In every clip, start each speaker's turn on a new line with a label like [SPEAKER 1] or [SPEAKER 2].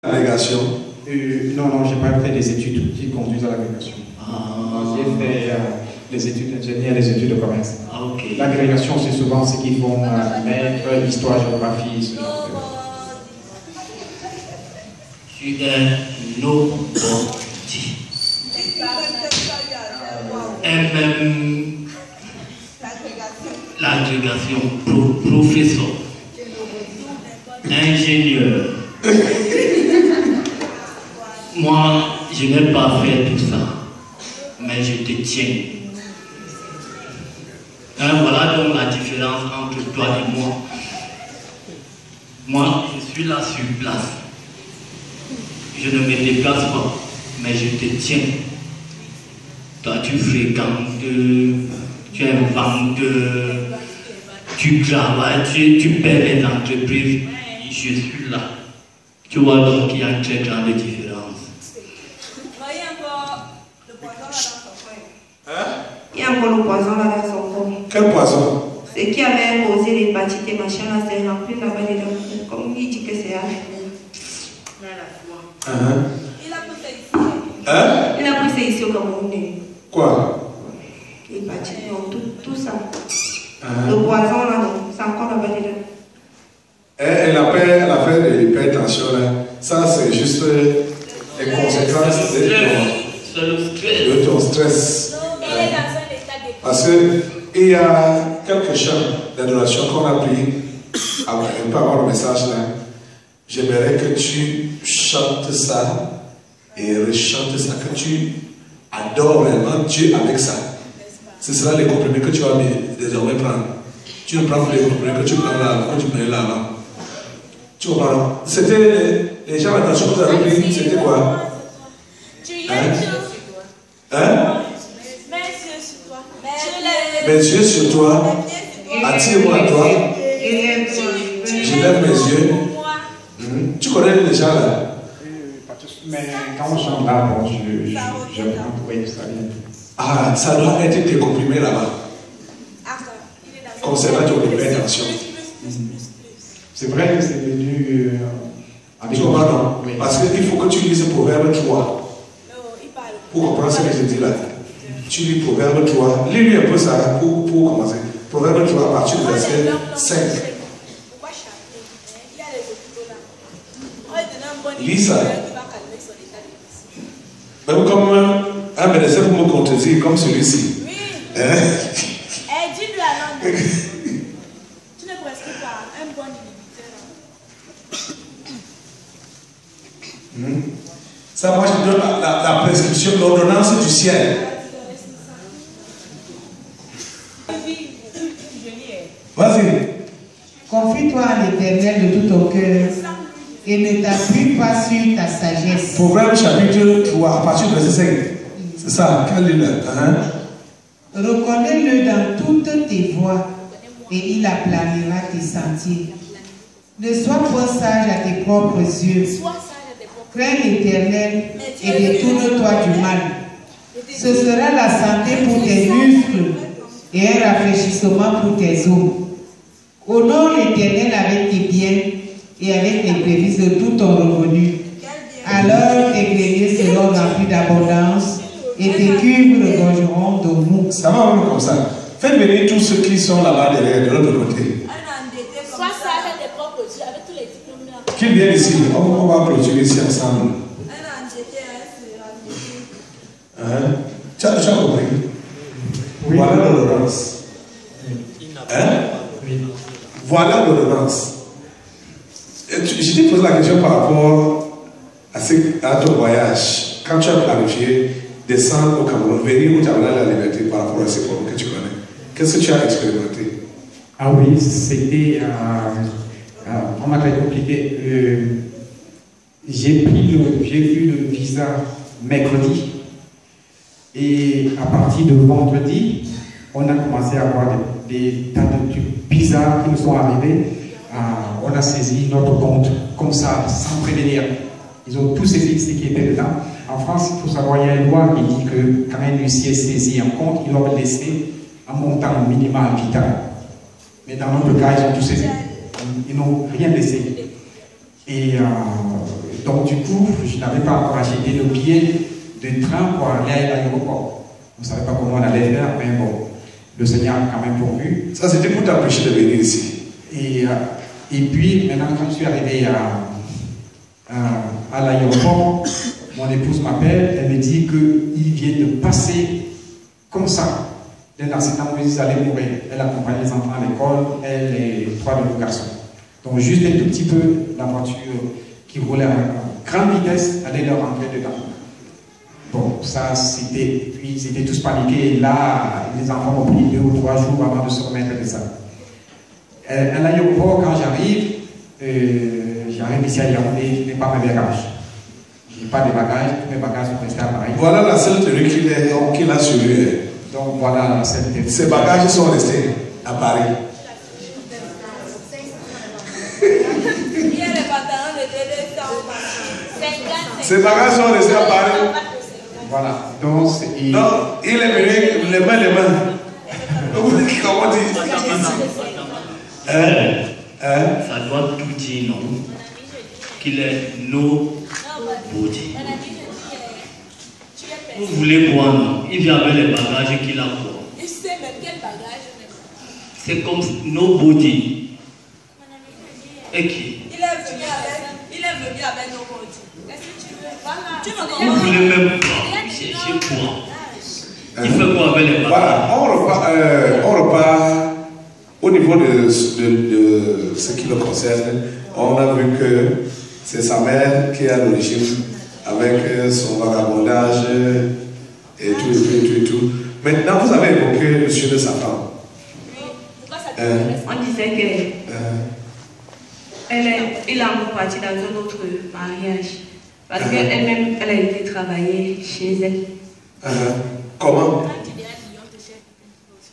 [SPEAKER 1] L'agrégation?
[SPEAKER 2] Non, non, j'ai pas fait des études qui conduisent à l'agrégation. J'ai fait les études d'ingénieur, les études de commerce.
[SPEAKER 3] Okay.
[SPEAKER 2] L'agrégation, c'est souvent ce qu'ils font mettre histoire, géographie, ce genre de...
[SPEAKER 3] Tu es nobody. Et même l'agrégation, professeur, ingénieur. Moi, je n'ai pas fait tout ça, mais je te tiens. Voilà donc la différence entre toi et moi. Moi, je suis là sur place. Je ne me déplace pas, mais je te tiens. Toi, tu fréquentes, tu inventes, tu travailles, tu perds les entreprises. Je suis là. Tu vois donc qu'il y a une très grande différence.
[SPEAKER 4] Il y a encore le poison là dans son corps.
[SPEAKER 1] Quel poison?
[SPEAKER 4] Ce qui avait causé l'hépatite et machin là, c'est rempli là-bas dedans. Comme il dit que c'est à Il a pris ça ici au Cameroun.
[SPEAKER 1] Quoi?
[SPEAKER 4] L'hépatite, non, tout ça. Le poison là, c'est encore là-bas dedans.
[SPEAKER 1] Elle a fait de l'hypertension là. Ça, c'est juste les conséquences de ton stress. Parce qu'il y a quelques chants d'adoration qu'on a pris. On peut avoir le message là. J'aimerais que tu chantes ça et rechantes ça, que tu adores vraiment Dieu avec ça. Ce sera les comprimés que tu vas désormais prendre. Tu ne prends plus les comprimés que tu prends là, que tu prenais là avant. Tu comprends? C'était les gens d'adoration que vous avez pris, c'était quoi? Mes yeux sur toi, attire-moi à toi, je lève mes yeux. Tu connais les gens là?
[SPEAKER 2] Mais quand on chante là, bon, je oui, ça vient.
[SPEAKER 1] Ah, ça doit être tes comprimés là-bas. Concernant ton hypertension.
[SPEAKER 2] C'est vrai que c'est venu avec...
[SPEAKER 1] Tu comprends, non? Oui. Parce qu'il faut que tu lises Proverbe 3. Pour comprendre ce que je dis là. Tu lis Proverbe 3. Lis-lui un peu ça pour commencer. Proverbe 3 à partir du verset 5. Lis ça. Même comme un médecin pour me contredire, comme celui-ci.
[SPEAKER 5] Oui. Dis-lui alors. Tu ne prescris pas un bon inhibiteur.
[SPEAKER 1] Ça, moi, je te donne la prescription, l'ordonnance du ciel. Vas-y.
[SPEAKER 6] Confie-toi à l'Éternel de tout ton cœur et ne t'appuie pas sur ta sagesse.
[SPEAKER 1] Proverbe chapitre 3, à partir du verset 5. C'est ça, quel est le...
[SPEAKER 6] Reconnais-le dans toutes tes voies et il aplanira tes sentiers. Ne sois pas sage à tes propres yeux. Crains l'Éternel et détourne-toi du mal. Ce sera la santé pour tes muscles et un rafraîchissement pour tes os. Honore l'Éternel avec tes biens et avec les prémices de tout ton revenu. Alors tes greniers seront remplis d'abondance et tes cuves regorgeront d'eau mou.
[SPEAKER 1] Ça va vraiment comme ça. Faites venir tous ceux qui sont là-bas derrière, de l'autre côté.
[SPEAKER 5] Sois sage à tes propres yeux avec tous les diplômes là.
[SPEAKER 1] Qu'ils viennent ici, on va clôturer ici ensemble. Tu as compris? Oui. Voilà l'ordonnance. Voilà l'ordonnance. Je t'ai posé la question par rapport à ton voyage. Quand tu as planifié descendre au Cameroun, venir où tu as la liberté par rapport à ces problèmes que tu connais, qu'est-ce que tu as expérimenté?
[SPEAKER 2] Ah oui, c'était vraiment très compliqué. J'ai eu le visa mercredi et à partir de vendredi, on a commencé à avoir des tas de trucs bizarres qui nous sont arrivés. On a saisi notre compte comme ça, sans prévenir. Ils ont tous saisi ce qui était dedans. En France, il faut savoir, il y a une loi qui dit que quand un huissier saisit un compte, il doit laisser un montant minimal vital. Mais dans notre cas, ils ont tout saisi. Ils n'ont rien laissé. Et donc du coup, je n'avais pas encore acheté le billet de train pour aller à l'aéroport. On ne savait pas comment on allait faire, mais bon, le Seigneur a quand même pourvu.
[SPEAKER 1] Ça, c'était pour t'empêcher de venir ici.
[SPEAKER 2] Et puis, maintenant, quand je suis arrivé à l'aéroport, mon épouse m'appelle, elle me dit qu'il vient de passer comme ça. L'incident où ils allaient mourir. Elle accompagne les enfants à l'école, elle et 3 de nos garçons. Donc, juste un tout petit peu, la voiture qui roulait à grande vitesse allait leur rentrer dedans. Bon, ça, c'était. Puis, ils étaient tous paniqués. Là, les enfants ont pris 2 ou 3 jours avant de se remettre de ça. À l'aéroport, quand j'arrive ici à Yaoundé, je n'ai pas mes bagages. Je n'ai pas de bagages, tous mes bagages sont restés à Paris.
[SPEAKER 1] Voilà la seule tenue qu'il a sur lui.
[SPEAKER 2] Donc voilà la seule tenue.
[SPEAKER 1] Ses bagages sont restés à Paris.
[SPEAKER 5] Il y a les pantalons de 200.
[SPEAKER 1] Ses bagages sont restés à Paris.
[SPEAKER 2] Voilà. Donc,
[SPEAKER 1] non, il est venu les mains. Comment dire?
[SPEAKER 3] Ça doit tout dire, non? Qu'il est no body. Vous voulez quoi, non? Il vient avec les bagages qu'il a quoi?
[SPEAKER 5] Il sait même quel bagage.
[SPEAKER 3] C'est comme no body. Et qui?
[SPEAKER 5] Il est venu avec no body. Est-ce que tu veux? Voilà.
[SPEAKER 3] Vous voulez même pas chercher quoi? Il fait quoi avec les bagages?
[SPEAKER 1] Voilà, on repart au niveau de ce qui le concerne. On a vu que c'est sa mère qui est à l'origine avec son vagabondage et tout. Maintenant, vous avez évoqué le sujet de sa femme.
[SPEAKER 4] On disait qu'il a parti dans un autre mariage. Parce qu'elle-même, elle a été travailler chez elle.
[SPEAKER 1] Comment?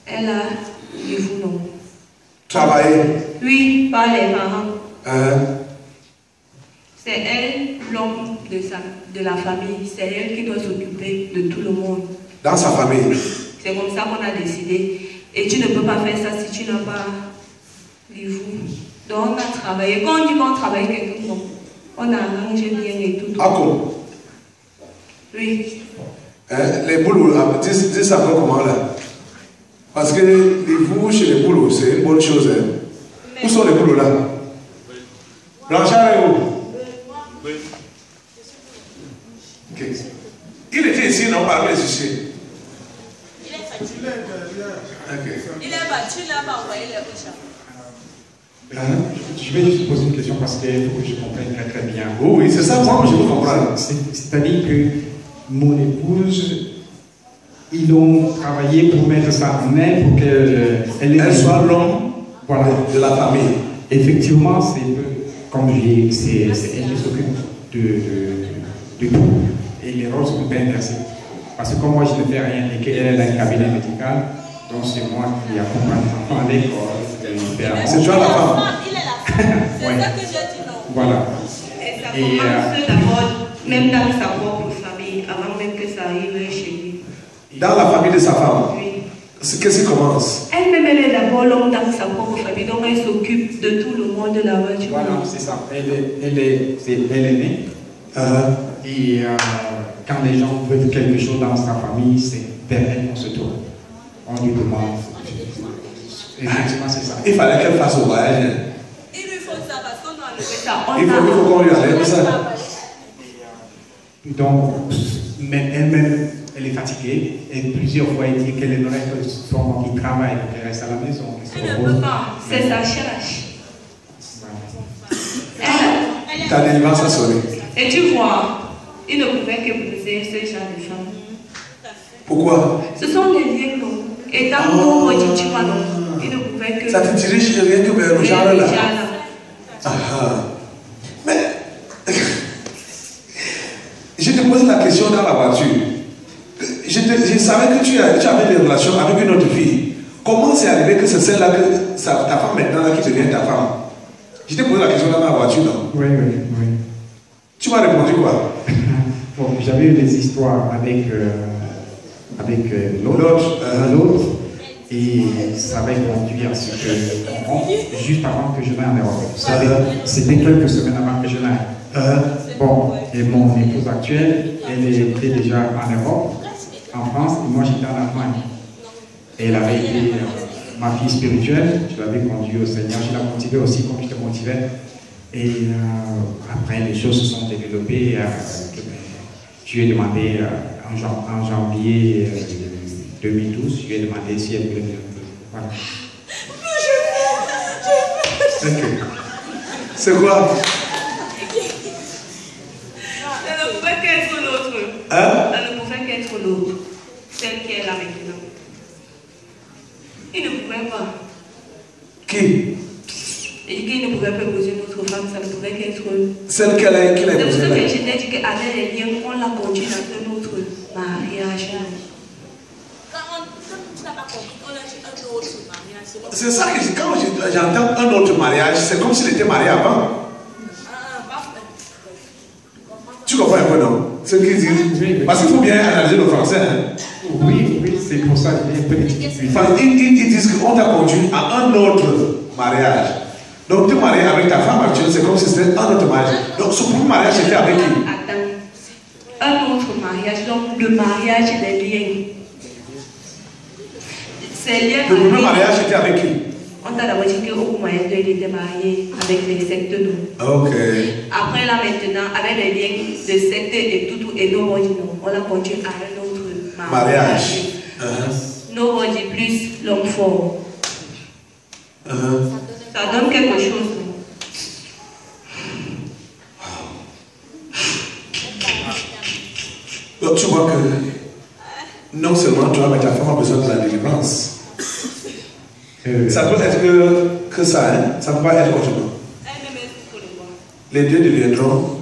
[SPEAKER 4] Elle a du non.
[SPEAKER 1] Travailler?
[SPEAKER 4] Oui, par les parents. C'est elle, l'homme de la famille. C'est elle qui doit s'occuper de tout le monde.
[SPEAKER 1] Dans sa famille?
[SPEAKER 4] C'est comme ça qu'on a décidé. Et tu ne peux pas faire ça si tu n'as pas du vous. Donc on a travaillé. Quand on dit qu'on travaille quelque chose, on a arrangé bien et tout.
[SPEAKER 1] Ah bon?
[SPEAKER 4] Oui.
[SPEAKER 1] Les boulots, dis ça comment là? Parce que les vous chez les boulots, c'est une bonne chose. Où sont les boulots là? Blanchard est où? Okay. Il était ici, non, parmi les ici.
[SPEAKER 5] Il est fatigué.
[SPEAKER 1] Okay.
[SPEAKER 5] Il est battu, il n'a pas envoyé les bouchons.
[SPEAKER 2] Je vais juste poser une question parce qu'il faut que je comprenne très très bien.
[SPEAKER 1] Oui, c'est ça, moi je veux comprendre.
[SPEAKER 2] C'est-à-dire que mon épouse, ils ont travaillé pour mettre ça en main pour qu'elle
[SPEAKER 1] soit l'homme de la famille.
[SPEAKER 2] Effectivement, c'est comme je dis, elle qui s'occupe de tout. Et les rôles sont bien inversés. Parce que comme moi je ne fais rien et qu'elle a un cabinet médical, donc c'est moi qui accompagne les enfants à l'école.
[SPEAKER 1] C'est toi la femme.
[SPEAKER 5] Il est la femme. C'est ça que j'ai dit, non?
[SPEAKER 2] Voilà.
[SPEAKER 4] Et ça commence d'abord, même dans sa propre famille, avant même que ça arrive chez lui.
[SPEAKER 1] Dans la famille de sa femme?
[SPEAKER 4] Oui.
[SPEAKER 1] Qu'est-ce qui commence?
[SPEAKER 4] Elle-même, elle est d'abord l'homme dans sa propre famille, donc elle s'occupe de tout le monde de la voiture.
[SPEAKER 2] Voilà, c'est ça. Elle est née. Et quand les gens veulent quelque chose dans sa famille, c'est vers elle qu'on se tourne. On lui demande. Effectivement, c'est ça.
[SPEAKER 1] Il fallait qu'elle fasse au voyage.
[SPEAKER 5] Il lui faut ça parce qu'on doit enlever
[SPEAKER 4] ça.
[SPEAKER 1] Il faut qu'on lui enlève ça.
[SPEAKER 2] Donc, mais elle-même, elle est fatiguée. Et plusieurs fois, elle dit qu'elle aimerait que son homme qui travaille, qu'elle reste à la maison.
[SPEAKER 4] Elle ne peut pas. C'est sa charge.
[SPEAKER 1] Ta délivrance a sonné.
[SPEAKER 4] Et tu vois, il ne pouvait que briser ce genre de femme.
[SPEAKER 1] Pourquoi?
[SPEAKER 4] Ce sont les liens longs. Et dans le mot, tu vois, non, il ne pouvait que.
[SPEAKER 1] Ça te dirige rien que vers le genre là. Mais je te pose la question dans la voiture. Je savais que tu avais des relations avec une autre fille. Comment c'est arrivé que c'est celle-là, ta femme maintenant là, qui devient ta femme? Je t'ai posé la question dans la voiture, non?
[SPEAKER 2] Oui.
[SPEAKER 1] Tu m'as répondu quoi?
[SPEAKER 2] Bon, j'avais eu des histoires avec l'autre et ça avait conduit à ce que, juste avant que je n'aille en Europe, c'était quelques semaines avant que je n'aille. Bon, Et mon épouse actuelle, elle était déjà en Europe, en France, et moi j'étais en Allemagne. Et elle avait été ma fille spirituelle, je l'avais conduite au Seigneur, je la motivais aussi comme je te motivais. Et après, les choses se sont développées. Je lui ai demandé en janvier 2012, je lui ai demandé si elle voulait me... Voilà.
[SPEAKER 1] C'est quoi?
[SPEAKER 4] Elle ne pouvait qu'être l'autre.
[SPEAKER 1] Hein?
[SPEAKER 4] Elle ne pouvait qu'être l'autre. Celle qui est là maintenant. Il ne pouvait pas.
[SPEAKER 1] Qui?
[SPEAKER 4] Et qu'il ne pouvait pas épouser notre femme, ça ne pouvait qu'être.
[SPEAKER 1] Celle qu'elle a épousée.
[SPEAKER 4] C'est pour ça que je t'ai dit qu'avec les liens, on l'a conduit dans un autre mariage.
[SPEAKER 5] Quand tu n'as pas compris, on a dit un autre mariage.
[SPEAKER 1] C'est ça que quand j'entends un autre mariage, c'est comme s'il était marié avant. Tu comprends un peu, non? Ce qu'ils disent. Parce qu'il faut bien analyser le français. Hein?
[SPEAKER 2] Oui, c'est pour ça qu'il y a un peu de difficulté.
[SPEAKER 1] Ils disent qu'on t'a conduit à un autre mariage. Donc tu es marié avec ta femme actuelle, c'est comme si c'était un autre mariage. Donc ce premier mariage c'était avec qui?
[SPEAKER 4] Attends. Un autre mariage, donc le mariage des liens. Ces liens.
[SPEAKER 1] Le premier mariage était avec qui?
[SPEAKER 4] On t'a d'abord dit qu'au moyen il était marié avec les sectes nous.
[SPEAKER 1] Ok.
[SPEAKER 4] Après là maintenant, avec les liens de sectes et tout, et nobody non. On a continué à un autre mariage. Nobody plus l'homme fort. Ça donne quelque chose.
[SPEAKER 1] Donc tu vois que non seulement toi mais ta femme a besoin de la délivrance. Ça peut être que ça, hein? Ça ne peut pas être autrement. Les deux deviendront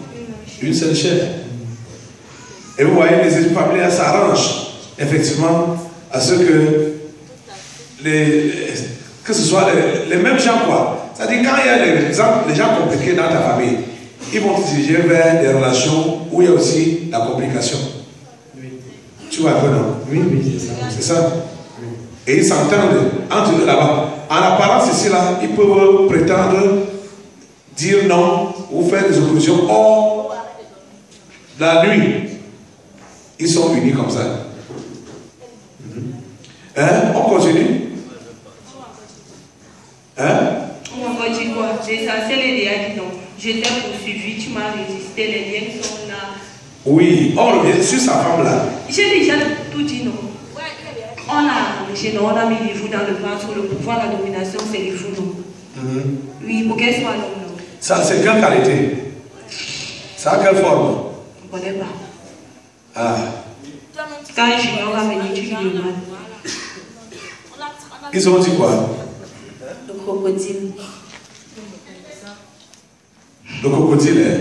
[SPEAKER 1] une seule chair. Et vous voyez, les esprits familiers s'arrangent effectivement à ce que que ce soit les mêmes gens, quoi. C'est-à-dire, quand il y a les gens compliqués dans ta famille, ils vont te diriger vers des relations où il y a aussi la complication.
[SPEAKER 2] Oui.
[SPEAKER 1] Tu vois un peu, non?
[SPEAKER 2] Oui, c'est ça.
[SPEAKER 1] C'est ça? Oui. Et ils s'entendent entre eux là-bas. En apparence, ici, là, ils peuvent prétendre dire non ou faire des oppositions. Or, la nuit, ils sont unis comme ça. Hein? On continue? Hein?
[SPEAKER 4] On va dire quoi? L'essentiel est déjà dit non. Je t'ai poursuivi, tu m'as résisté, les liens sont là.
[SPEAKER 1] Oui, on revient sur sa femme là.
[SPEAKER 4] J'ai déjà tout dit non. On a arrangé, non, on a mis les vous dans le ventre, le pouvoir, la domination, c'est les vous non. Oui, pour qu'elle soit non, non.
[SPEAKER 1] Ça, c'est quelle qualité? Ça a quelle forme?
[SPEAKER 4] On ne connaît pas.
[SPEAKER 1] Ah.
[SPEAKER 4] Quand Junior va venir, tu lui demandes.
[SPEAKER 1] Ils ont dit quoi?
[SPEAKER 4] Le crocodile.
[SPEAKER 1] Le crocodile, hein?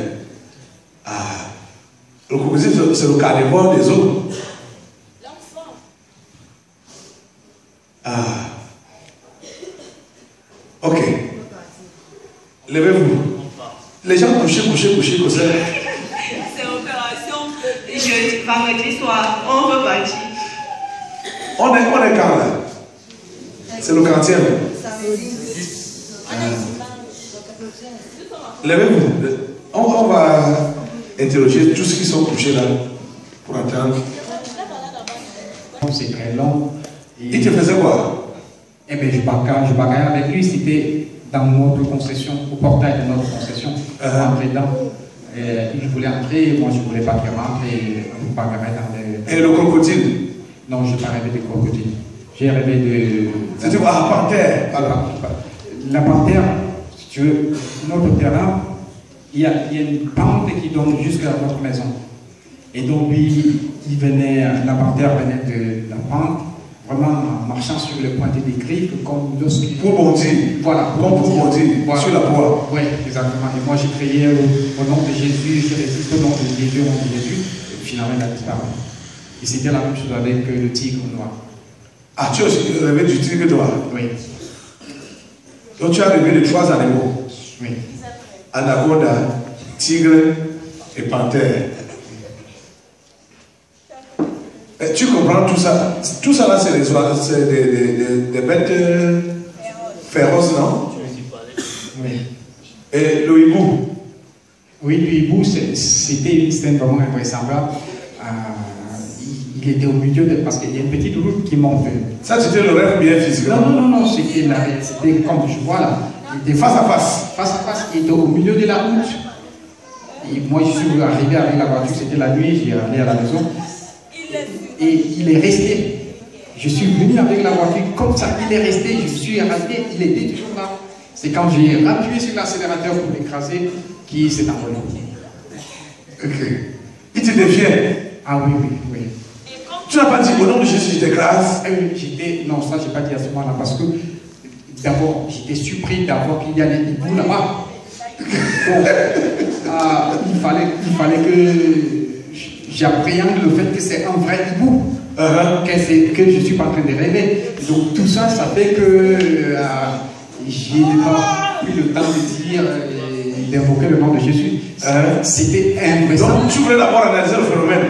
[SPEAKER 1] Ah. Le crocodile, c'est le carnivore des eaux. Ah. Ok. Levez-vous. Les gens couchés, comme ça.
[SPEAKER 4] C'est opération. Vendredi soir, on repartit.
[SPEAKER 1] On est quand là? C'est le 40e. Levez-vous. On va interroger tous ceux qui sont couchés là pour attendre.
[SPEAKER 2] C'est très long.
[SPEAKER 1] Il te faisait quoi?
[SPEAKER 2] Eh bien, je bagaille avec lui, c'était dans notre concession, au portail de notre concession. Rentrer dedans. Il voulait entrer, moi je ne voulais pas qu'il rentre et on bagaille dans les...
[SPEAKER 1] Et le crocodile?
[SPEAKER 2] Non, je n'ai pas rêvé de crocodile. J'ai rêvé de...
[SPEAKER 1] C'était quoi? La panthère?
[SPEAKER 2] La panthère, si tu veux, notre terrain, il y a une pente qui donne jusqu'à notre maison. Et donc lui, la panthère venait de la pente, vraiment marchant sur le pointé des griffes, comme lorsqu'il...
[SPEAKER 1] Pour bondir.
[SPEAKER 2] Voilà,
[SPEAKER 1] pour bondir, voilà. Sur la poire.
[SPEAKER 2] Oui, exactement. Et moi j'ai prié au nom de Jésus, j'ai résisté au nom de Jésus, et finalement il a disparu. Et c'était la même chose avec le tigre noir.
[SPEAKER 1] Ah, tu as aussi rêvé du tigre noir?
[SPEAKER 2] Oui.
[SPEAKER 1] Donc tu as rêvé de 3 animaux?
[SPEAKER 2] Oui.
[SPEAKER 1] Anaconda, tigre et panthère. Et tu comprends tout ça? Tout ça là, c'est des bêtes féroces, non?
[SPEAKER 2] Oui.
[SPEAKER 1] Et le hibou?
[SPEAKER 2] Oui, le hibou, c'était une scène vraiment invraisemblable. Il était au milieu de... Parce qu'il y a une petite route qui monte.
[SPEAKER 1] Ça, c'était le rêve bien physiquement?
[SPEAKER 2] Non, c'était la réalité. C'était comme je vois là. Il était face à face. Face à face, il était au milieu de la route. Et moi, je suis arrivé avec la voiture, c'était la nuit, j'ai allé à la maison. Et il est resté. Je suis venu avec la voiture comme ça, il est resté, je suis arrêté, il était toujours là. C'est quand j'ai appuyé sur l'accélérateur pour l'écraser qu'il s'est envolé.
[SPEAKER 1] Ok. Il te défiait?
[SPEAKER 2] Ah oui.
[SPEAKER 1] Tu n'as pas dit au nom de Jésus, je t'écrase?
[SPEAKER 2] Non, ça, je n'ai pas dit à ce moment-là parce que d'abord, j'étais surpris d'abord qu'il y a des hiboux là-bas. Il fallait que j'appréhende le fait que c'est un vrai hibou, que je ne suis pas en train de rêver. Donc tout ça, ça fait que j'ai pas pris le temps de dire, d'invoquer le nom de Jésus. C'était invraisemblable.
[SPEAKER 1] Donc tu voulais d'abord analyser le phénomène?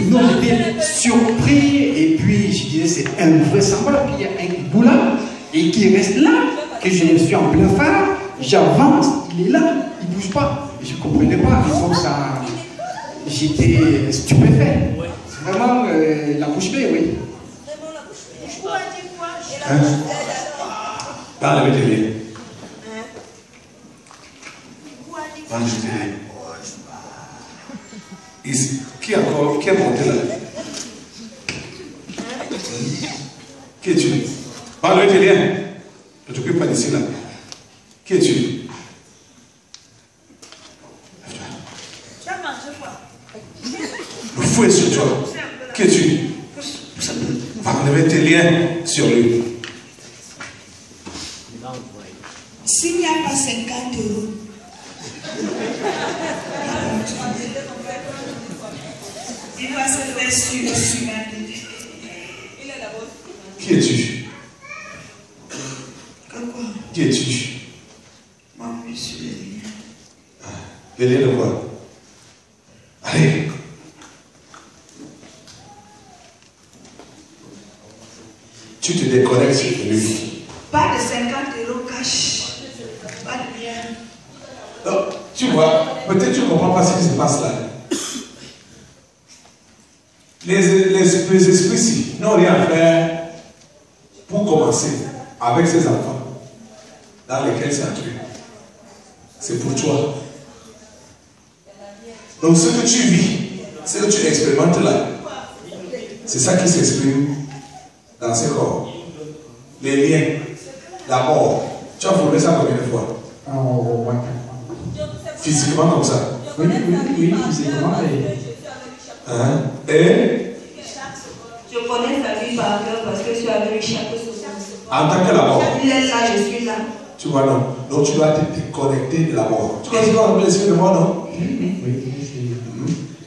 [SPEAKER 2] Non, j'étais surpris et puis je disais c'est invraisemblable qu'il y a un hibou là et qui reste là, que je suis en plein phare, j'avance, il est là, il ne bouge pas. Je ne comprenais pas, donc ça, j'étais stupéfait. Vraiment la bouche bée, oui.
[SPEAKER 1] Parle avec les. Qui encore? Qui est monté là? Qui es-tu? Parle avec les liens. Ne t'occupe pas d'ici là. Qui es-tu? Le fou est sur toi. Qui es-tu? Va enlever tes liens sur lui.
[SPEAKER 7] S'il n'y a pas 50 €, il va se faire sur la tête.
[SPEAKER 1] Qui es-tu?
[SPEAKER 7] Quoi?
[SPEAKER 1] Qui es-tu?
[SPEAKER 7] Moi, je suis les liens.
[SPEAKER 1] Les liens de quoi? Allez. Tu te déconnectes de lui.
[SPEAKER 7] Pas de 50 € cash. Pas de lien.
[SPEAKER 1] Non, tu vois, peut-être tu ne comprends pas ce qui se passe là. Les esprits-ci n'ont rien à faire pour commencer avec ces enfants dans lesquels c'est entré. C'est pour toi. Donc ce que tu vis, ce que tu expérimentes là, c'est ça qui s'exprime dans ce corps. Les liens, la mort. Tu as formé ça combien de fois? Physiquement comme ça?
[SPEAKER 2] Oui, physiquement.
[SPEAKER 1] Et
[SPEAKER 4] je connais sa vie par cœur parce que je suis avec lui chaque seconde.
[SPEAKER 1] en tant que la mort.
[SPEAKER 4] Il est là, je suis là.
[SPEAKER 1] Tu vois, non? Donc tu dois te déconnecter de la mort. Tu connais ce qu'on appelle l'esprit de mort, non?
[SPEAKER 2] Oui.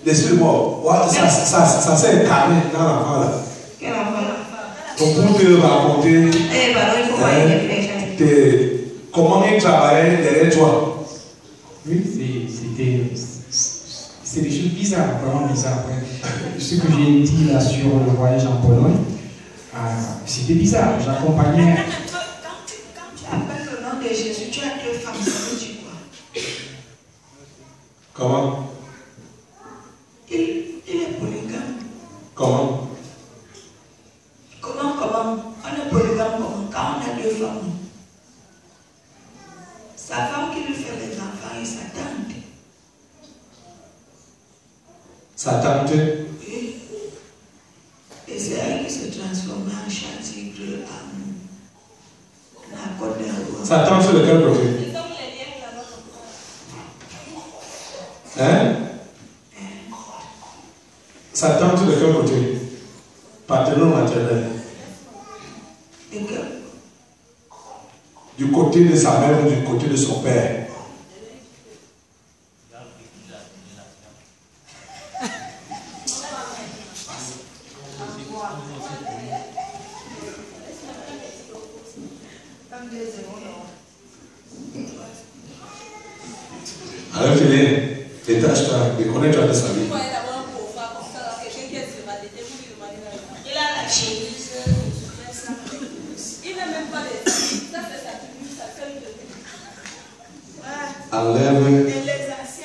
[SPEAKER 1] L'esprit de mort. Ouais, ça s'est incarné dans l'enfant là.
[SPEAKER 4] Quel enfant là?
[SPEAKER 1] Donc pour te raconter
[SPEAKER 4] Il faut pas y réfléchir.
[SPEAKER 1] comment il travaillait derrière toi.
[SPEAKER 2] Oui, c'est des choses bizarres, vraiment bizarres. Ce que j'ai dit là sur le voyage en Pologne, c'était bizarre. J'accompagnais.
[SPEAKER 7] Quand tu appelles le nom de Jésus, tu as 2 femmes, ça veut dire quoi?
[SPEAKER 1] Comment?
[SPEAKER 7] Il est polygame.
[SPEAKER 1] Comment?
[SPEAKER 7] Comment? On est polygame comment? Quand on a 2 femmes. Sa femme qui lui fait les enfants et sa tante.
[SPEAKER 1] Sa tante?
[SPEAKER 7] Oui. Et c'est elle qui se transforme en châtigre, en accord de roi.
[SPEAKER 1] Sa tante sur lequel côté? Hein? Sa tante de quel côté? Paternel ou maternel? Du côté de sa mère ou du côté de son père? Alors tu es, détache-toi, déconnecte-toi de sa vie.
[SPEAKER 7] Il a la chemise.
[SPEAKER 5] Il n'a même pas les ça c'est sa tenue, sa feuille de
[SPEAKER 1] Enlève.
[SPEAKER 5] et les anciens.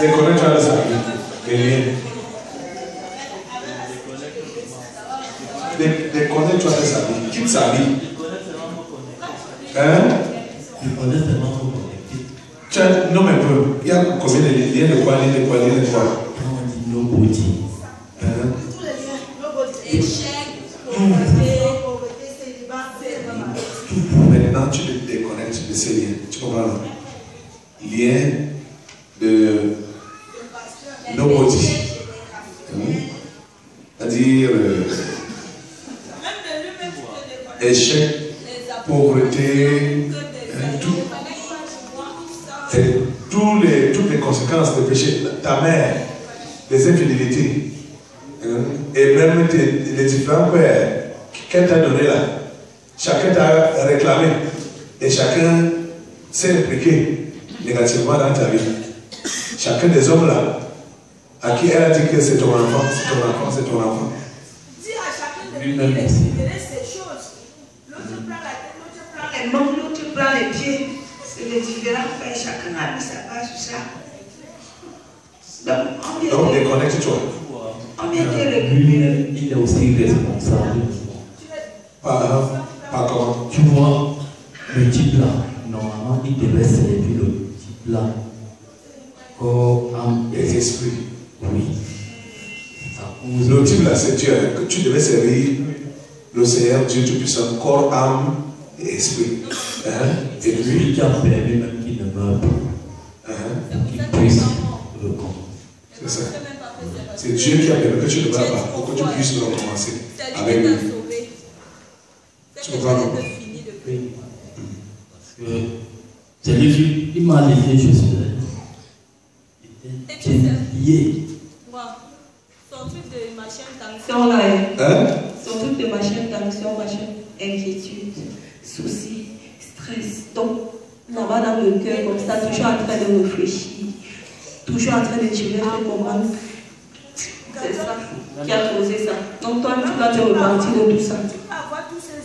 [SPEAKER 1] Déconnecte-toi de sa vie. Les liens. Déconnecte-toi de sa vie. Quitte sa vie. Hein? Tiens, non mais peu. Il y a combien de liens de quoi, liens de quoi, liens de quoi?
[SPEAKER 3] Nobody.
[SPEAKER 1] Maintenant, tu te déconnectes de ces liens. Tu comprends? Liens de nobody. C'est-à-dire échec, pauvreté, toutes les conséquences des péchés, ta mère, les infidélités, et même les différents pères qu'elle t'a donné là. Chacun t'a réclamé et chacun s'est impliqué négativement dans ta vie. Chacun des hommes là, à qui elle a dit que c'est ton enfant, c'est ton enfant, c'est ton enfant.
[SPEAKER 7] Dis à chacun de lui récupérer ces choses. L'autre prend la tête, l'autre prend les mains, l'autre prend les pieds. C'est les différents faits, chacun a mis sa part sur ça.
[SPEAKER 1] Donc déconnecte-toi.
[SPEAKER 3] Lui, il est aussi responsable.
[SPEAKER 1] Par comment?
[SPEAKER 3] Tu vois, le type là, normalement, il devait servir le type là. Corps, âme et esprit. Oui.
[SPEAKER 1] Le type là, c'est Dieu. Que tu devais servir le Seigneur Dieu Tout-Puissant, corps, âme et esprit.
[SPEAKER 3] Et lui qui a permis même qu'il ne meure pas. Qu'il puisse recommencer.
[SPEAKER 1] C'est ça. C'est Dieu qui a permis que tu ne meurs pas pour que tu puisses recommencer avec lui. Tu comprends?
[SPEAKER 3] Oui. Parce que c'est lui qui m'a laissé juste. Il était lié.
[SPEAKER 4] Son truc de machin tension là. Son truc de machin tension, machin inquiétude, souci, stress. Donc, on va dans le cœur comme ça, toujours en train de réfléchir, toujours en train de tirer comment. C'est ça qui a causé ça. Donc, toi, tu vas te repentir de tout ça.
[SPEAKER 7] Avoir tous ces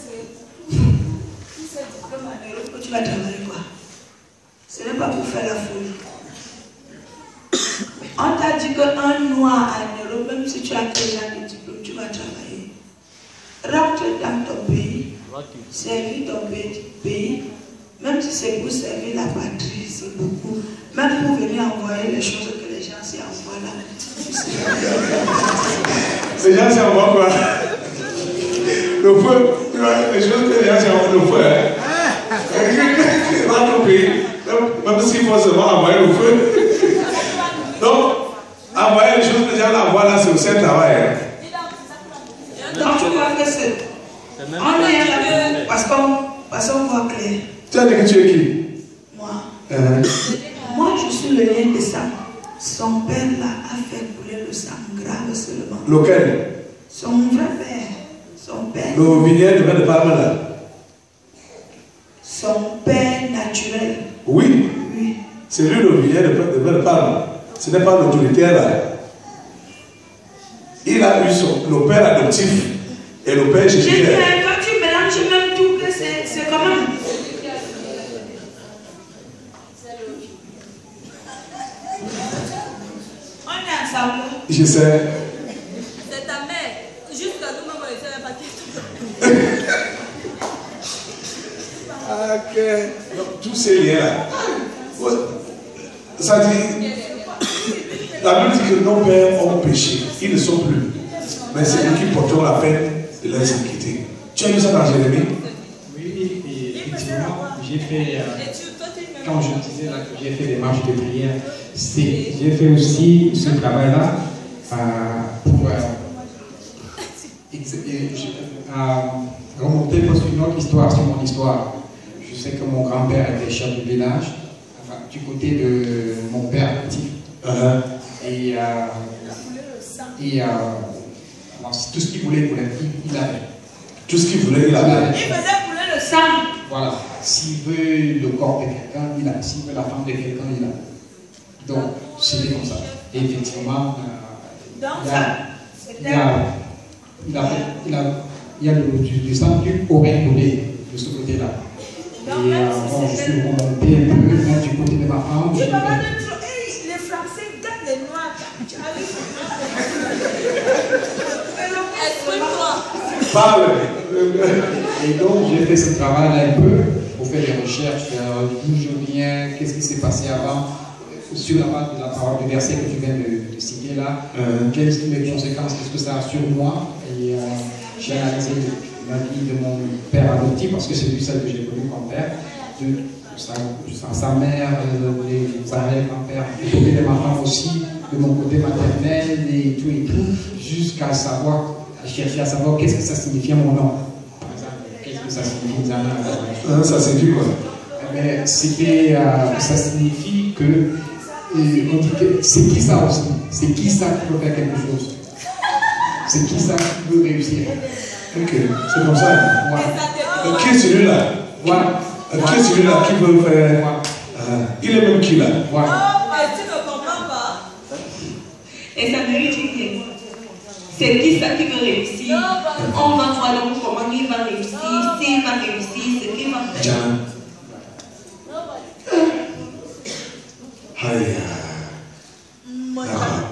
[SPEAKER 7] diplômes en Europe que tu vas travailler quoi? Ce n'est pas pour faire la folie. On t'a dit qu'un noir en Europe, même si tu as 15 ans de diplôme, tu vas travailler. Rentre dans ton pays, servir ton pays, même si c'est pour servir la patrie, c'est beaucoup. Même pour venir envoyer les choses que les gens s'y envoient là.
[SPEAKER 1] Les gens s'y envoient quoi? Le feu, les choses que les gens s'y envoient, le feu. Dans ton pays, même s'il faut seulement envoyer le feu. Donc, envoyer les choses que les gens envoient là, c'est aussi un travail.
[SPEAKER 7] Donc, tu vois que c'est. On est là parce qu'on voit clair.
[SPEAKER 1] Tu as dit que tu es qui?
[SPEAKER 7] Moi. Moi, je suis le lien de sang. Son père là a fait couler le sang grave seulement.
[SPEAKER 1] Lequel?
[SPEAKER 7] Son vrai père. Son père.
[SPEAKER 1] Le vigneron de Vin de Palme là.
[SPEAKER 7] Son père naturel.
[SPEAKER 1] Oui.
[SPEAKER 7] Oui.
[SPEAKER 1] C'est lui le vigneron de Vin de Palme. Ce n'est pas l'autoritaire là. Il a eu le père adoptif et le père géniteur.
[SPEAKER 7] Quand tu mélanges même tout, que c'est comment? On est ensemble.
[SPEAKER 1] Je sais.
[SPEAKER 4] C'est ta mère. Jusqu'à nous-mêmes, on ne savait pas qui.
[SPEAKER 1] Ok. Donc, tous ces liens-là. Ça dit. La Bible dit que nos pères ont péché. Ils ne sont plus. Mais c'est nous qui portons la peine de les inquiéter. Tu as vu ça dans Jérémie?
[SPEAKER 2] Oui, effectivement, j'ai fait. Quand je disais là que j'ai fait des marches de prière, j'ai fait aussi ce travail-là pour remonter parce qu'une autre histoire sur mon histoire. Je sais que mon grand-père était chef du village, enfin, du côté de mon père petit. Tout ce qu'il voulait, il avait.
[SPEAKER 1] Tout ce qu'il voulait, il avait.
[SPEAKER 7] Il faisait couler le sang.
[SPEAKER 2] Voilà. S'il veut le corps de quelqu'un, il a. S'il veut la femme de quelqu'un, il a. Donc, c'était comme ça. Et effectivement, il y a du sang qui aurait coulé de ce côté-là. Et bon, je suis remonté un peu, même du côté de ma femme.
[SPEAKER 7] Les Français gâtent
[SPEAKER 1] Parle.
[SPEAKER 2] Et donc, j'ai fait ce travail-là un peu pour faire des recherches, d'où je viens, qu'est-ce qui s'est passé avant, sur la base de la parole du verset que tu viens de citer là, quelles sont les conséquences, qu'est-ce que ça a sur moi. Et j'ai analysé la vie de mon père adoptif, parce que c'est lui celle que j'ai connu comme père, de sa mère, sa mère-grand-père, de ma femme aussi, de mon côté maternel et tout, jusqu'à savoir, à chercher à savoir qu'est-ce que ça signifiait mon nom. Par exemple, qu'est-ce que ça signifie Zana?
[SPEAKER 1] Ça signifie quoi?
[SPEAKER 2] Mais c'était, ça signifie que, on dit que c'est qui ça aussi? C'est qui ça qui peut faire quelque chose? C'est qui ça qui veut réussir?
[SPEAKER 1] Ok, c'est comme ça.
[SPEAKER 2] Voilà.
[SPEAKER 1] Qui est celui-là?
[SPEAKER 2] Voilà.
[SPEAKER 1] Qui est celui-là qui veut faire? Il est même qui là?
[SPEAKER 2] Voilà.
[SPEAKER 4] Tu ne comprends pas. Et ça veut dire c'est qui ça qui veut réussir? On va voir donc comment il va réussir, s'il va réussir, ce qu'il va faire.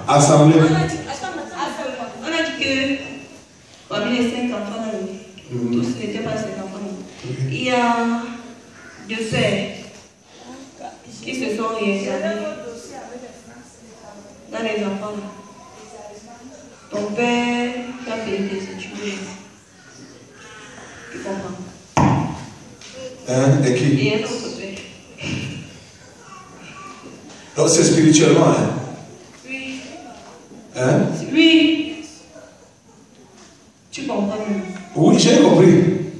[SPEAKER 1] Assemblée.
[SPEAKER 4] On a dit que parmi les 5 enfants, tous n'étaient pas 5 enfants. Il y a 2 pères qui se sont réincarnés dans les enfants. Ton père va payer des études. Tu comprends?
[SPEAKER 1] Et qui?
[SPEAKER 4] Et un autre père.
[SPEAKER 1] Donc c'est spirituellement, hein?
[SPEAKER 4] Oui.
[SPEAKER 1] Hein?
[SPEAKER 4] Oui. Tu comprends?
[SPEAKER 1] Oui, j'ai compris.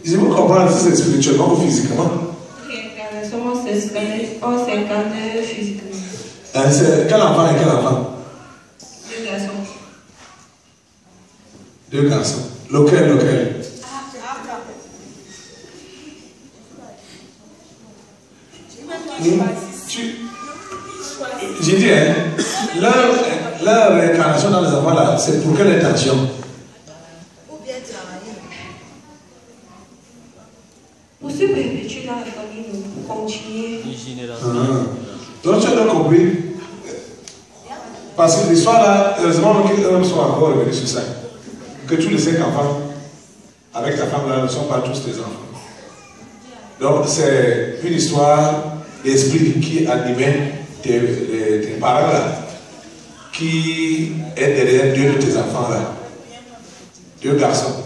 [SPEAKER 1] Je veux comprendre si c'est spirituellement ou physiquement.
[SPEAKER 4] Réincarnation, on s'incarne physiquement.
[SPEAKER 1] C'est quel enfant et quel enfant?
[SPEAKER 4] 2 garçons.
[SPEAKER 1] 2 garçons. Lequel? J'ai dit, hein, leur réincarnation dans les enfants là, c'est pour quelle intention?
[SPEAKER 4] Pour se perpétuer dans la famille, pour continuer.
[SPEAKER 1] Donc tu as donc compris. Parce que l'histoire là, heureusement qu'eux sont encore revenus sur ça. Que tous les 5 enfants avec ta femme là ne sont pas tous tes enfants. Donc c'est une histoire d'esprit qui animait tes parents là, qui est derrière 2 de tes enfants là. 2 garçons.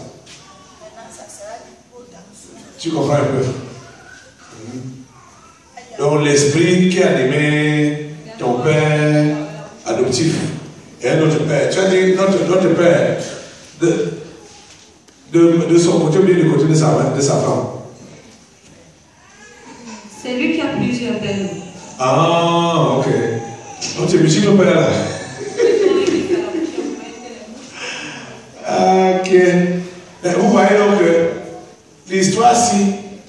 [SPEAKER 1] Tu comprends un peu? Donc l'esprit qui animait ton père adoptif et un autre père. Tu as dit notre père de son côté ou bien du côté de sa femme?
[SPEAKER 4] C'est lui qui a plusieurs pères.
[SPEAKER 1] Ah, ok. Donc tu es multiple père là. Ok. Mais vous voyez donc que l'histoire, si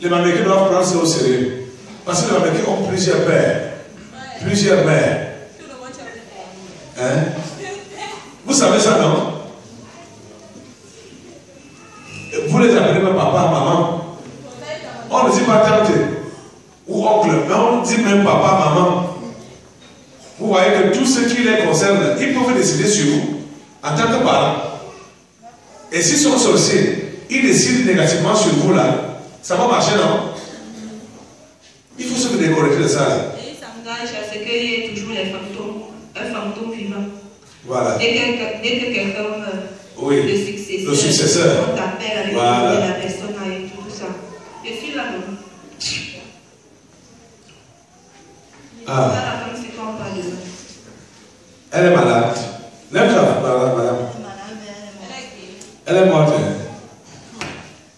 [SPEAKER 1] les Américains doivent prendre ça au sérieux. Parce que les Américains ont plusieurs pères, plusieurs mères. Hein? Vous savez ça, non? Vous les appelez même papa, maman. On ne dit pas tante ou oncle, mais on dit même papa, maman. Vous voyez que tous ceux qui les concernent, ils peuvent décider sur vous en tant que parents. Et s'ils sont sorciers, ils décident négativement sur vous là, ça va marcher, non? Il faut se décorréger de ça.
[SPEAKER 4] Et il s'engage à ce qu'il y ait toujours les fantômes, un fantôme vivant.
[SPEAKER 1] Voilà.
[SPEAKER 4] Dès que quelqu'un meurt,
[SPEAKER 1] oui.
[SPEAKER 4] Le successeur, on t'appelle avec
[SPEAKER 1] voilà.
[SPEAKER 4] La personne et tout ça. Je suis là, non?
[SPEAKER 1] Ah.
[SPEAKER 4] La femme, c'est qu'on parle de ça.
[SPEAKER 1] Elle est malade. Lève-toi, madame. Elle est morte.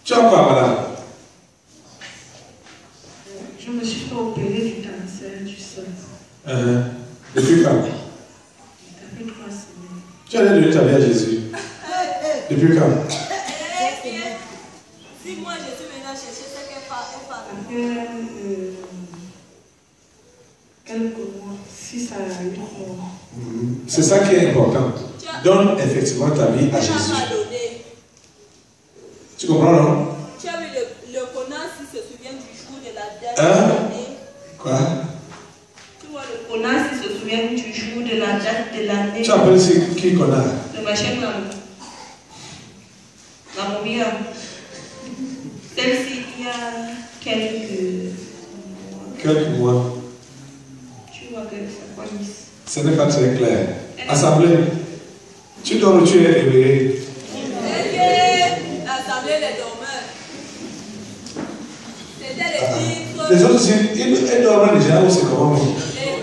[SPEAKER 1] Tu as quoi, madame?
[SPEAKER 7] Je me suis fait opérer du cancer du sein.
[SPEAKER 1] Depuis quand?
[SPEAKER 7] Depuis 3 semaines.
[SPEAKER 1] Tu as donné ta vie à Jésus. Depuis quand?
[SPEAKER 5] Si moi je suis maintenant chercher ce qu'elle parle.
[SPEAKER 7] Quelques mois, 6 à 8 mois.
[SPEAKER 1] C'est ça qui est important. Donne effectivement ta vie à Jésus. Tu comprends, non?
[SPEAKER 5] Tu as vu le Conan s'il se souvient du jour de la dernière année.
[SPEAKER 1] Quoi?
[SPEAKER 4] Tu vois, le Conan s'il se souvient du jour de
[SPEAKER 7] de la date de l'année.
[SPEAKER 1] Tu appelles c'est qui qu'on a?
[SPEAKER 7] Le machin là. La momie là. Celle-ci, il y a quelques
[SPEAKER 1] mois.
[SPEAKER 7] Tu vois que c'est quoi Miss?
[SPEAKER 1] Ce n'est pas très clair. Assemblée. Tu dors ou tu es éveillé?
[SPEAKER 5] L'assemblée des dormeurs. C'était les titres.
[SPEAKER 1] Les autres, ils dorment déjà ou c'est comment?
[SPEAKER 5] Les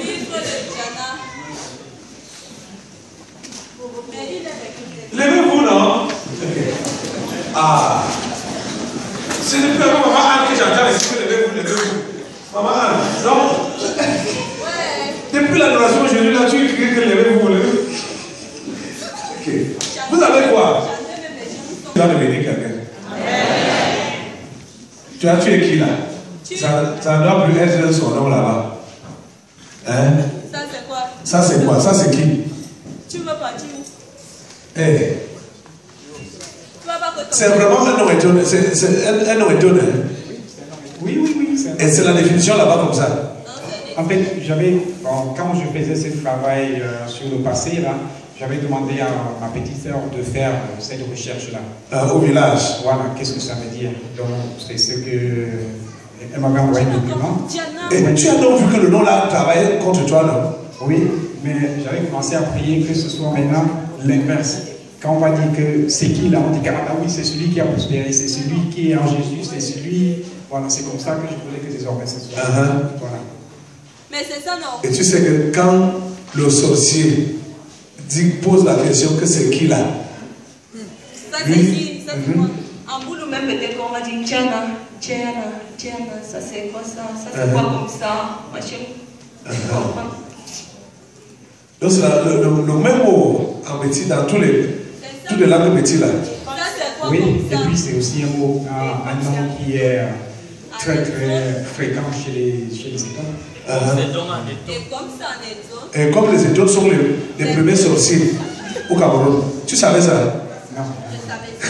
[SPEAKER 5] titres de Diana.
[SPEAKER 1] Levez-vous, non? Ah. C'est depuis maman Anne que j'entends ici que levez-vous. Maman Anne, non? Depuis l'adoration aujourd'hui, là, tu écris que levez-vous. Ok. Vous avez quoi? Tu vas devenir quelqu'un. Tu as tué qui là? Ça ne doit plus être son nom là-bas. Hein?
[SPEAKER 5] Ça c'est quoi?
[SPEAKER 1] Ça c'est quoi? Ça c'est qui?
[SPEAKER 5] Tu veux partir où?
[SPEAKER 1] Eh. C'est vraiment un nom étonnant. C'est un nom étonnant.
[SPEAKER 2] Oui.
[SPEAKER 1] Et c'est la définition là-bas comme ça.
[SPEAKER 2] En fait, quand je faisais ce travail sur le passé, là, j'avais demandé à ma petite sœur de faire cette recherche-là.
[SPEAKER 1] Au village.
[SPEAKER 2] Voilà, qu'est-ce que ça veut dire. Donc, c'est ce que... Elle m'avait envoyé le document.
[SPEAKER 1] Et tu as donc vu que le nom là travaillait contre toi, non?
[SPEAKER 2] Oui, mais j'avais commencé à prier que ce soit maintenant l'inverse. Quand on va dire que c'est qui là, on dit que ah oui, c'est celui qui a prospéré, c'est celui qui est en Jésus, c'est celui... Voilà, c'est comme ça que je voulais que désormais ce soit. Voilà.
[SPEAKER 5] Mais c'est ça, non?
[SPEAKER 1] Et tu sais que quand le sorcier pose la question que c'est qui là?
[SPEAKER 5] Ça c'est qui? Ça c'est quoi?
[SPEAKER 7] En bout même peut-être qu'on va dire Tiana, ça c'est quoi ça? Ça c'est quoi comme ça? Machin.
[SPEAKER 1] Donc c'est le même mot en métier dans toutes les langues de métier là.
[SPEAKER 2] Oui, et puis c'est aussi un mot, un nom qui est très fréquent chez les étoiles.
[SPEAKER 5] Et comme ça en étoile.
[SPEAKER 1] Et comme les étoiles sont les premiers sorciers au Cameroun. Tu savais ça?
[SPEAKER 2] Non.
[SPEAKER 5] Je savais ça.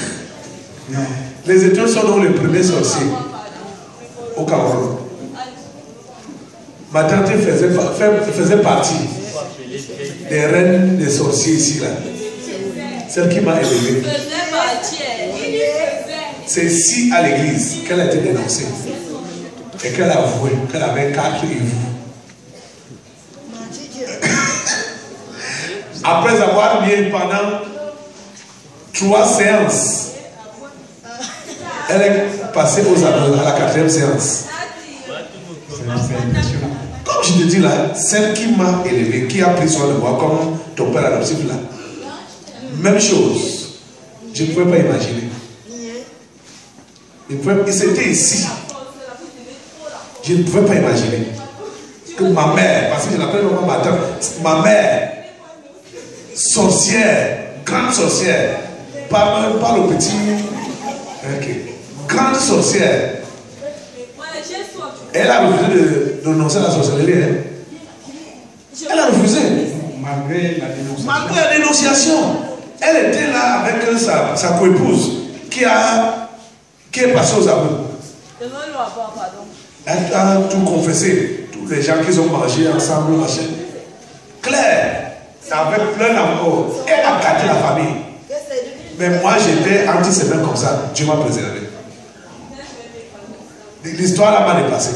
[SPEAKER 2] Non.
[SPEAKER 1] Les étoiles sont donc les premiers sorciers au Cameroun. Ma tante faisait partie des reines des sorciers ici là. Celle qui m'a élevé. C'est ici à l'église qu'elle a été dénoncée. Et qu'elle a avoué qu'elle avait 4 hivres. Après avoir lié pendant 3 séances, elle est passée aux aveux à la 4e séance. Comme je te dis là, celle qui m'a élevé, qui a pris soin de moi comme ton père adoptif là, même chose. Je ne pouvais pas imaginer. C'était ici. Je ne pouvais pas imaginer que ma mère, parce que je l'appelle vraiment ma tante, ma mère, sorcière, grande sorcière, pas le petit, grande sorcière. Elle a refusé de dénoncer la sorcellerie. Hein? Elle a refusé.
[SPEAKER 2] Malgré la dénonciation.
[SPEAKER 1] Malgré la dénonciation. Elle était là avec sa coépouse qui est passée aux aveux. Elle a tout confessé. Tous les gens qui ont mangé ensemble, machin. Claire, avec plein d'amour. Elle a gâté la famille. Mais moi, j'étais anti-sévère comme ça. Dieu m'a préservé. L'histoire là m'a dépassé.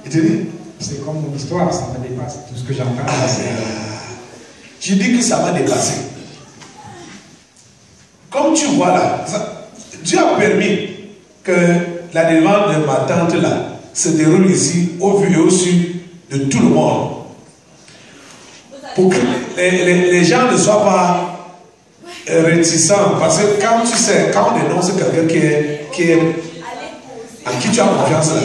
[SPEAKER 1] Il te dit?
[SPEAKER 2] C'est comme mon histoire, ça me dépasse. Tout ce que j'entends.
[SPEAKER 1] Je dis que ça m'a dépassé. Comme tu vois là, Dieu a permis que la demande de ma tante là se déroule ici, au vu et au su de tout le monde. Pour que les gens ne soient pas réticents. Parce que quand tu sais, quand on dénonce quelqu'un à qui tu as confiance là,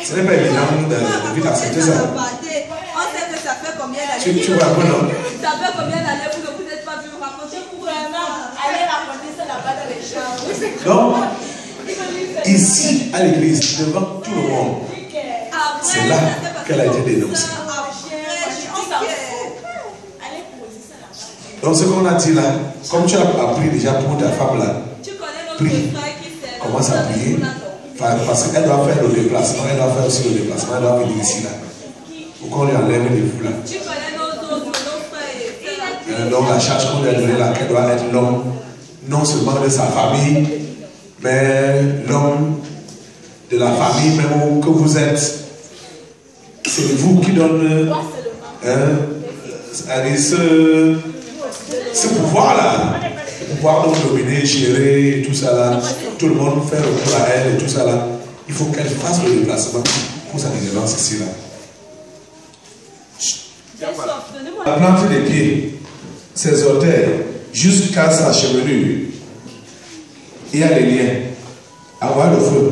[SPEAKER 1] ce n'est pas évident de vivre accepter ça.
[SPEAKER 5] On sait que ça fait combien d'années.
[SPEAKER 1] Tu vois un peu, non?
[SPEAKER 5] Ça fait combien d'années pour que vous n'êtes pas pu vous raconter pour vraiment aller raconter ça là-bas dans les champs.
[SPEAKER 1] Donc, ici à l'église, devant tout le monde, c'est là qu'elle a été dénoncée. Donc ce qu'on a dit là, comme tu as appris déjà pour ta femme là, prie, commence à prier, parce qu'elle doit faire le déplacement, elle doit faire aussi le déplacement, elle doit venir ici là. pour qu'on lui enlève les fous là. Donc la charge qu'on lui a donnée là, qu'elle doit être l'homme, non seulement de sa famille, mais l'homme de la famille même que vous êtes. C'est vous qui donne ce pouvoir-là. Le pouvoir de dominer, gérer, tout ça là. Tout le monde fait recours à elle et tout ça là. Il faut qu'elle fasse le déplacement pour sa résidence ici là. La plante des pieds, ses orteils, jusqu'à sa chevelure. Il y a les liens. Avoir le feu.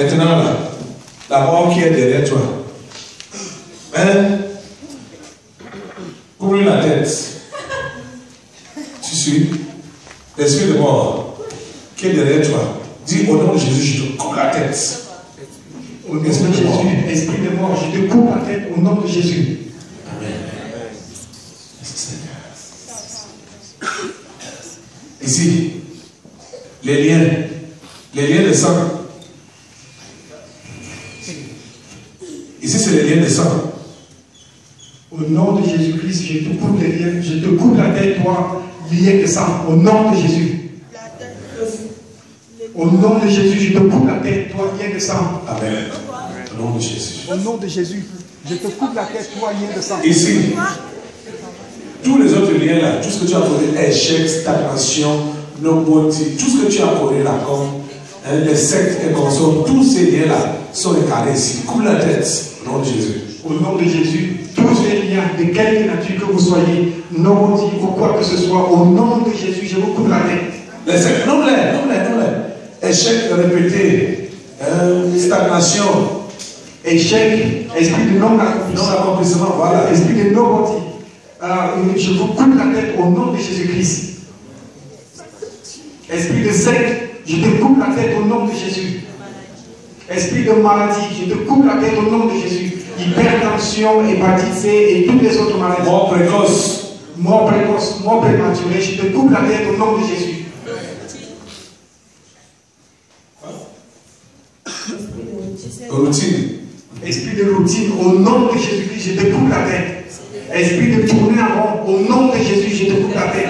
[SPEAKER 1] Maintenant, là, la mort qui est derrière toi. Hein? Couvre la tête. Tu suis? L'esprit de mort qui est derrière toi. Dis au nom de Jésus, je te coupe la tête.
[SPEAKER 2] Au nom de Jésus, esprit de mort, je te coupe la tête au nom de Jésus.
[SPEAKER 1] Amen. Ici, les liens de sang. Ici, c'est les liens de sang.
[SPEAKER 2] Au nom de Jésus-Christ, je te coupe les liens, je te coupe la tête, toi, lié de sang. Au nom de Jésus. Au nom de Jésus, je te coupe la tête, toi, lié de sang.
[SPEAKER 1] Amen. Au nom de Jésus.
[SPEAKER 2] Au nom de Jésus, je te coupe la tête, toi, lié de sang.
[SPEAKER 1] Ici, tous les autres liens là, tout ce que tu as connu, échec, stagnation, non-beauté, tout ce que tu as connu là, comme les sectes et consorts, tous ces liens là sont écartés ici. Coupe la tête, au nom de Jésus.
[SPEAKER 2] Au nom de Jésus, tous les liens, de quelque nature que vous soyez, non-beauté ou quoi que ce soit, au nom de Jésus, je vous coupe la tête.
[SPEAKER 1] Les sectes, non-les. Échec répété, stagnation,
[SPEAKER 2] échec, esprit de non-accomplissement, voilà, esprit de non-beauté. Je vous coupe la tête au nom de Jésus-Christ. Esprit de secte, je te coupe la tête au nom de Jésus. Esprit de maladie, je te coupe la tête au nom de Jésus. Hypertension, hépatite C et toutes les autres maladies.
[SPEAKER 1] Mort précoce,
[SPEAKER 2] mort prématurée, je te coupe la tête au nom de Jésus.
[SPEAKER 1] Routine.
[SPEAKER 2] Esprit de routine, au nom de Jésus-Christ, je te coupe la tête. Esprit de tourner en rond, au nom de Jésus, je te coupe la tête.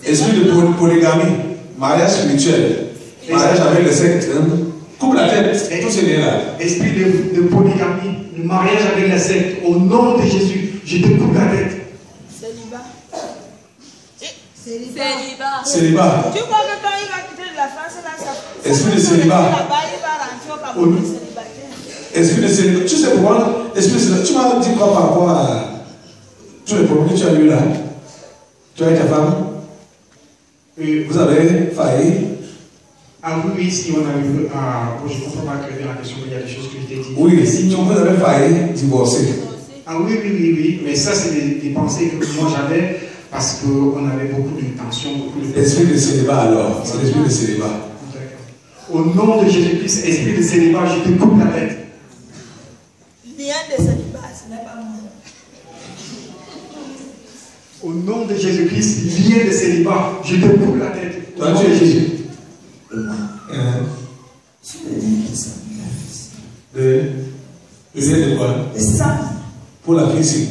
[SPEAKER 1] Esprit de polygamie, mariage spirituel, mariage avec les sectes, coupe la tête, tous ces liens-là.
[SPEAKER 2] Esprit de polygamie, le mariage avec les sectes, au nom de Jésus, je te coupe la tête.
[SPEAKER 1] Célibat.
[SPEAKER 5] Tu crois que quand il va quitter la France, là, ça.
[SPEAKER 1] Esprit de célibat.
[SPEAKER 5] Là-bas, il va rentrer au Cameroun célibataire.
[SPEAKER 1] Esprit de célibat. Tu sais pourquoi? Esprit de célibat. Tu m'as dit quoi par rapport à tous les problèmes que tu as eu là? Tu as ta femme? Vous avez failli?
[SPEAKER 2] Ah oui, si on arrive à. Je ne comprends pas très bien la question, mais il y a des choses que je t'ai dit.
[SPEAKER 1] Oui, si vous avez failli divorcer.
[SPEAKER 2] Ah oui. Mais ça, c'est des pensées que moi j'avais. Parce qu'on avait beaucoup de tensions, beaucoup de...
[SPEAKER 1] Esprit de célibat alors, c'est l'esprit de célibat.
[SPEAKER 2] Au nom de Jésus-Christ, esprit de célibat, je te coupe la tête.
[SPEAKER 5] Lien de célibat, ce n'est pas moi.
[SPEAKER 2] Au nom de Jésus-Christ, lien de célibat, je te coupe la tête.
[SPEAKER 1] Toi, tu es Jésus. De quoi?
[SPEAKER 5] De sang.
[SPEAKER 1] Pour la fille ici.